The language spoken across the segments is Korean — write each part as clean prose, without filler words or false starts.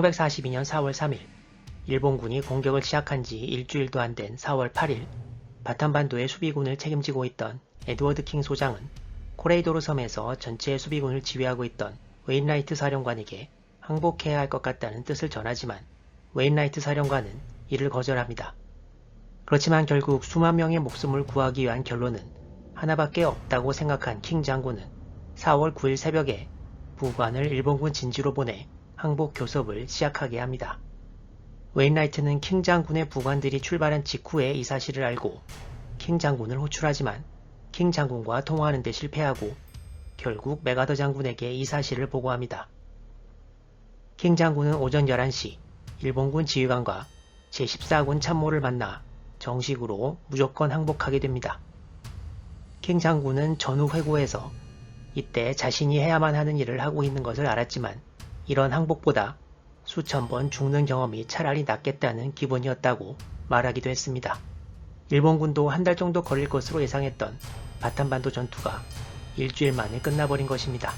1942년 4월 3일, 일본군이 공격을 시작한 지 일주일도 안 된 4월 8일, 바탄반도의 수비군을 책임지고 있던 에드워드 킹 소장은 코레이도르 섬에서 전체 수비군을 지휘하고 있던 웨인라이트 사령관에게 항복해야 할 것 같다는 뜻을 전하지만 웨인라이트 사령관은 이를 거절합니다. 그렇지만 결국 수만 명의 목숨을 구하기 위한 결론은 하나밖에 없다고 생각한 킹 장군은 4월 9일 새벽에 부관을 일본군 진지로 보내 항복 교섭을 시작하게 합니다. 웨인라이트는 킹 장군의 부관들이 출발한 직후에 이 사실을 알고 킹 장군을 호출하지만 킹 장군과 통화하는 데 실패하고 결국 맥아더 장군에게 이 사실을 보고합니다. 킹 장군은 오전 11시 일본군 지휘관과 제14군 참모를 만나 정식으로 무조건 항복하게 됩니다. 킹 장군은 전후 회고에서 이때 자신이 해야만 하는 일을 하고 있는 것을 알았지만 이런 항복보다 수천 번 죽는 경험이 차라리 낫겠다는 기분이었다고 말하기도 했습니다. 일본군도 한 달 정도 걸릴 것으로 예상했던 바탄반도 전투가 일주일 만에 끝나버린 것입니다.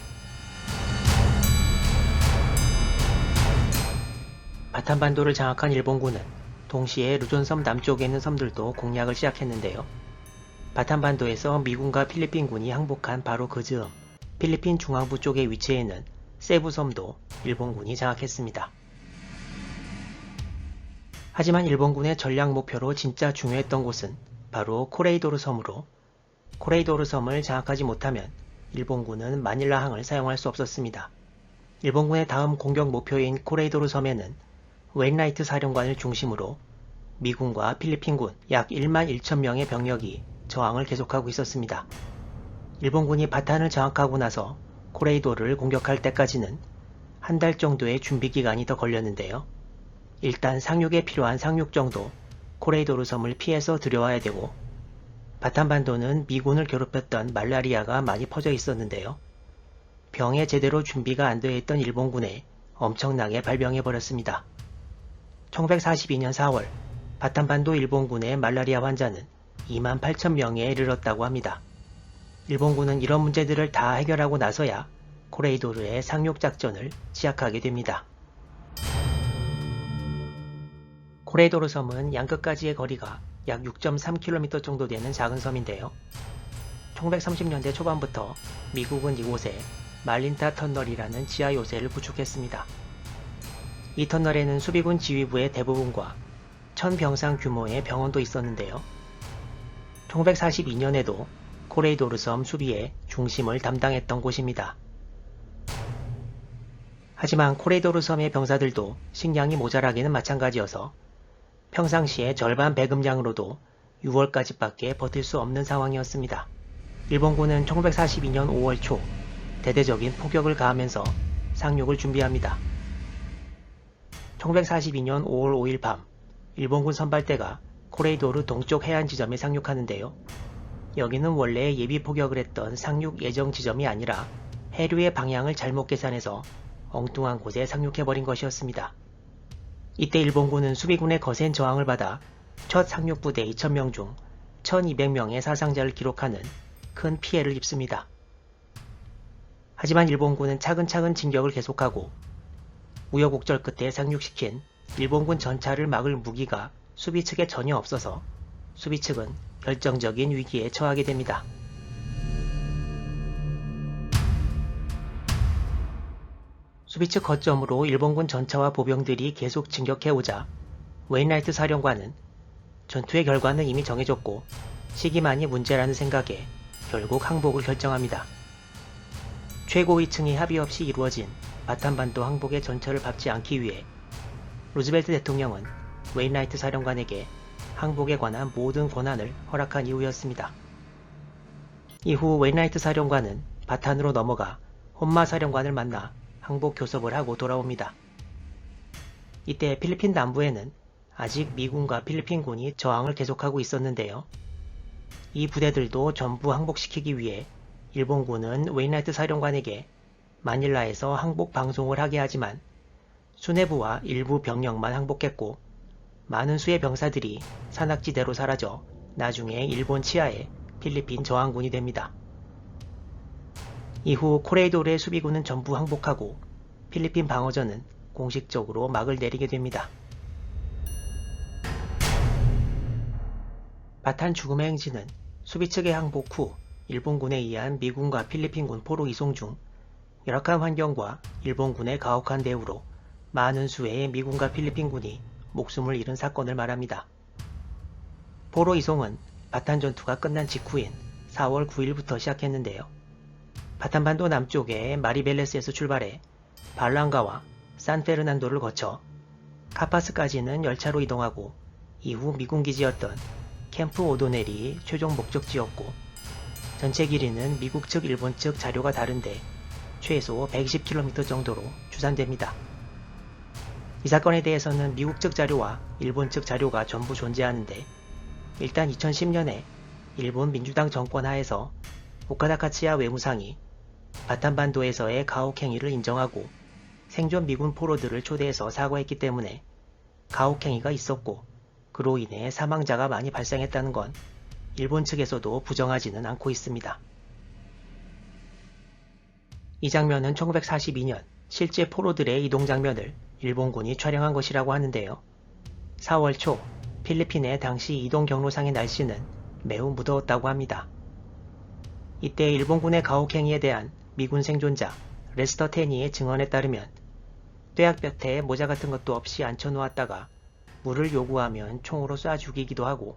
바탄반도를 장악한 일본군은 동시에 루존섬 남쪽에 있는 섬들도 공략을 시작했는데요. 바탄반도에서 미군과 필리핀군이 항복한 바로 그 즈음 필리핀 중앙부 쪽에 위치해 있는 세부섬도 일본군이 장악했습니다. 하지만 일본군의 전략 목표로 진짜 중요했던 곳은 바로 코레이도르 섬으로 코레이도르 섬을 장악하지 못하면 일본군은 마닐라항을 사용할 수 없었습니다. 일본군의 다음 공격 목표인 코레이도르 섬에는 웨인라이트 사령관을 중심으로 미군과 필리핀군 약 1만 1천 명의 병력이 저항을 계속하고 있었습니다. 일본군이 바탄을 장악하고 나서 코레이도르를 공격할 때까지는 한 달 정도의 준비 기간이 더 걸렸는데요. 일단 상륙에 필요한 상륙정도 코레이도르 섬을 피해서 들여와야 되고 바탄반도는 미군을 괴롭혔던 말라리아가 많이 퍼져 있었는데요. 병에 제대로 준비가 안 되어 있던 일본군에 엄청나게 발병해버렸습니다. 1942년 4월 바탄반도 일본군의 말라리아 환자는 2만 8천 명에 이르렀다고 합니다. 일본군은 이런 문제들을 다 해결하고 나서야 코레이도르의 상륙작전을 시작하게 됩니다. 코레이도르 섬은 양끝까지의 거리가 약 6.3km 정도 되는 작은 섬인데요. 1930년대 초반부터 미국은 이곳에 말린타 터널이라는 지하 요새를 구축했습니다. 이 터널에는 수비군 지휘부의 대부분과 1000병상 규모의 병원도 있었는데요. 1942년에도 코레이도르 섬 수비의 중심을 담당했던 곳입니다. 하지만 코레이도르 섬의 병사들도 식량이 모자라기는 마찬가지여서 평상시에 절반 배급량으로도 6월까지밖에 버틸 수 없는 상황이었습니다. 일본군은 1942년 5월 초 대대적인 폭격을 가하면서 상륙을 준비합니다. 1942년 5월 5일 밤 일본군 선발대가 코레이도르 동쪽 해안 지점에 상륙하는데요. 여기는 원래 예비 포격을 했던 상륙 예정 지점이 아니라 해류의 방향을 잘못 계산해서 엉뚱한 곳에 상륙해버린 것이었습니다. 이때 일본군은 수비군의 거센 저항을 받아 첫 상륙부대 2,000명 중 1,200명의 사상자를 기록하는 큰 피해를 입습니다. 하지만 일본군은 차근차근 진격을 계속하고 우여곡절 끝에 상륙시킨 일본군 전차를 막을 무기가 수비 측에 전혀 없어서 수비 측은 결정적인 위기에 처하게 됩니다. 수비 측 거점으로 일본군 전차와 보병들이 계속 진격해오자 웨인라이트 사령관은 전투의 결과는 이미 정해졌고 시기만이 문제라는 생각에 결국 항복을 결정합니다. 최고위층의 합의 없이 이루어진 바탄반도 항복의 전철을 밟지 않기 위해 루즈벨트 대통령은 웨인라이트 사령관에게 항복에 관한 모든 권한을 허락한 이후였습니다. 이후 웨인라이트 사령관은 바탄으로 넘어가 혼마 사령관을 만나 항복 교섭을 하고 돌아옵니다. 이때 필리핀 남부에는 아직 미군과 필리핀군이 저항을 계속하고 있었는데요. 이 부대들도 전부 항복시키기 위해 일본군은 웨인라이트 사령관에게 마닐라에서 항복 방송을 하게 하지만 수뇌부와 일부 병력만 항복했고 많은 수의 병사들이 산악지대로 사라져 나중에 일본 치하의 필리핀 저항군이 됩니다. 이후 코레이도르의 수비군은 전부 항복하고 필리핀 방어전은 공식적으로 막을 내리게 됩니다. 바탄 죽음의 행진은 수비 측의 항복 후 일본군에 의한 미군과 필리핀군 포로 이송 중 열악한 환경과 일본군의 가혹한 대우로 많은 수의 미군과 필리핀군이 목숨을 잃은 사건을 말합니다. 포로 이송은 바탄 전투가 끝난 직후인 4월 9일부터 시작했는데요. 바탄반도 남쪽의 마리벨레스에서 출발해 발랑가와 산페르난도를 거쳐 카파스까지는 열차로 이동하고 이후 미군 기지였던 캠프 오도넬이 최종 목적지였고 전체 길이는 미국 측 일본 측 자료가 다른데 최소 120km 정도로 추산됩니다. 이 사건에 대해서는 미국 측 자료와 일본 측 자료가 전부 존재하는데 일단 2010년에 일본 민주당 정권 하에서 오카다 카츠야 외무상이 바탄반도에서의 가혹행위를 인정하고 생존 미군 포로들을 초대해서 사과했기 때문에 가혹행위가 있었고 그로 인해 사망자가 많이 발생했다는 건 일본 측에서도 부정하지는 않고 있습니다. 이 장면은 1942년 실제 포로들의 이동 장면을 일본군이 촬영한 것이라고 하는데요. 4월 초 필리핀의 당시 이동 경로상의 날씨는 매우 무더웠다고 합니다. 이때 일본군의 가혹행위에 대한 미군 생존자 레스터 테니의 증언에 따르면 뙤약볕에 모자 같은 것도 없이 앉혀놓았다가 물을 요구하면 총으로 쏴 죽이기도 하고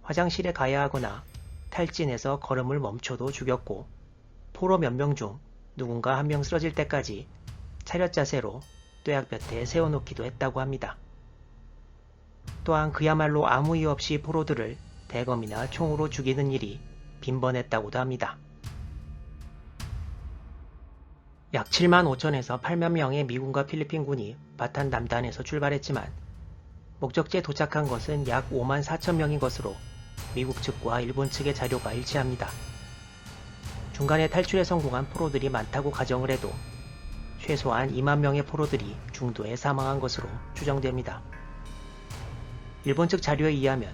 화장실에 가야 하거나 탈진해서 걸음을 멈춰도 죽였고 포로 몇 명 중 누군가 한 명 쓰러질 때까지 차렷 자세로 뙤약볕에 세워놓기도 했다고 합니다. 또한 그야말로 아무 이유 없이 포로들을 대검이나 총으로 죽이는 일이 빈번했다고도 합니다. 약 7만 5천에서 8만 명의 미군과 필리핀군이 바탄 남단에서 출발했지만 목적지에 도착한 것은 약 5만 4천 명인 것으로 미국 측과 일본 측의 자료가 일치합니다. 중간에 탈출에 성공한 포로들이 많다고 가정을 해도 최소한 2만 명의 포로들이 중도에 사망한 것으로 추정됩니다. 일본 측 자료에 의하면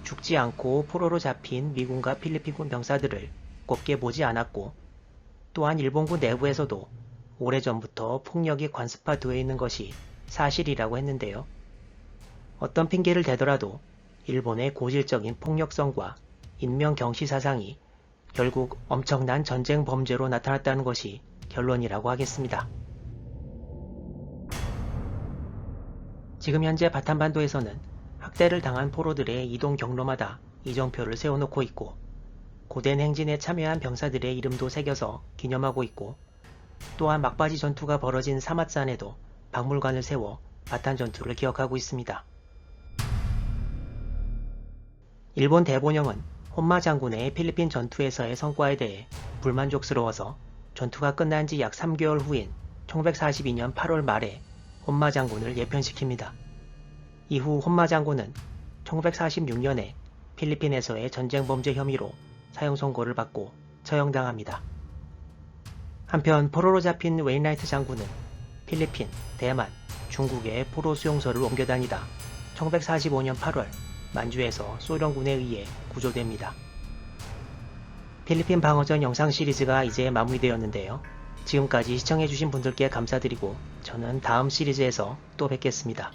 죽지 않고 포로로 잡힌 미군과 필리핀군 병사들을 곱게 보지 않았고 또한 일본군 내부에서도 오래전부터 폭력이 관습화되어 있는 것이 사실이라고 했는데요. 어떤 핑계를 대더라도 일본의 고질적인 폭력성과 인명경시 사상이 결국 엄청난 전쟁 범죄로 나타났다는 것이 결론이라고 하겠습니다. 지금 현재 바탄반도에서는 학대를 당한 포로들의 이동 경로마다 이정표를 세워놓고 있고 고된 행진에 참여한 병사들의 이름도 새겨서 기념하고 있고 또한 막바지 전투가 벌어진 사맛산에도 박물관을 세워 바탄 전투를 기억하고 있습니다. 일본 대본영은 혼마 장군의 필리핀 전투에서의 성과에 대해 불만족스러워서 전투가 끝난 지 약 3개월 후인 1942년 8월 말에 혼마 장군을 예편시킵니다. 이후 혼마 장군은 1946년에 필리핀에서의 전쟁 범죄 혐의로 사형 선고를 받고 처형당합니다. 한편 포로로 잡힌 웨인라이트 장군은 필리핀, 대만, 중국의 포로 수용소를 옮겨 다니다 1945년 8월 만주에서 소련군에 의해 구조됩니다. 필리핀 방어전 영상 시리즈가 이제 마무리되었는데요. 지금까지 시청해주신 분들께 감사드리고 저는 다음 시리즈에서 또 뵙겠습니다.